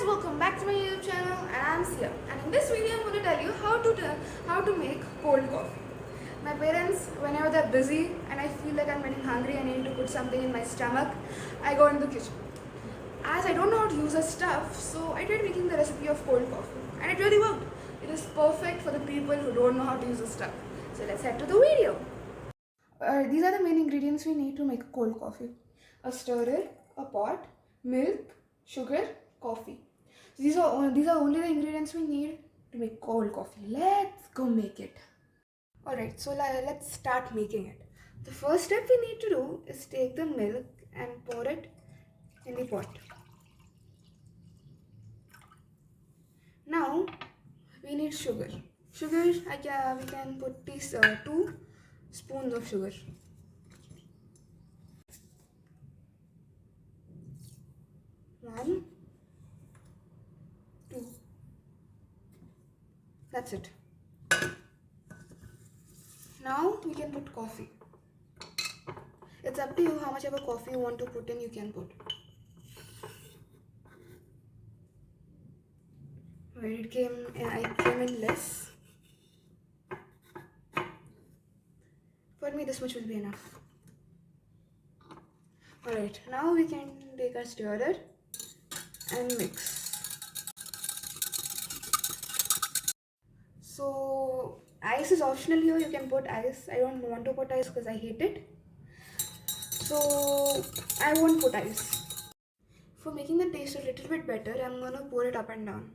welcome back to my YouTube channel and I'm Sia, and in this video I'm going to tell you how to make cold coffee. My parents, whenever they're busy and I feel like I'm getting hungry and I need to put something in my stomach, I go into the kitchen. As I don't know how to use the stuff, so I tried making the recipe of cold coffee and it really worked. It is perfect for the people who don't know how to use the stuff. So let's head to the video. These are the main ingredients we need to make cold coffee: a stirrer, a pot, milk, sugar, coffee. So these are only the ingredients we need to make cold coffee. Let's go make it. Alright, so let's start making it. The first step we need to do is take the milk and pour it in the pot. Now we need sugar. We can put these 2 spoons of sugar. 1, 2. That's it. Now we can put coffee. It's up to you how much ever coffee you want to put in, you can put. I came in less. For me this much will be enough. Alright, now we can take our stirrer and mix. So ice is optional here, you can put ice. I don't want to put ice because I hate it. So I won't put ice. For making the taste a little bit better, I'm gonna pour it up and down.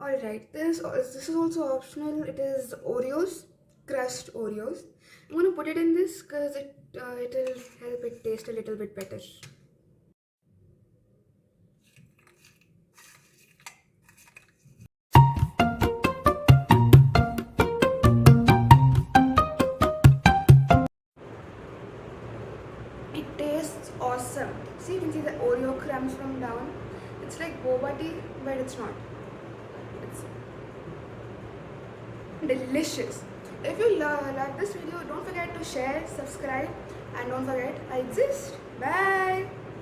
Alright, this is also optional. It is Oreos, crushed Oreos. I'm gonna put it in this because it'll help it taste a little bit better. It tastes awesome. See, you can see the Oreo crumbs from down. It's like boba tea, but it's not. It's delicious. If you like this video, don't forget to share, subscribe, and don't forget I exist. Bye.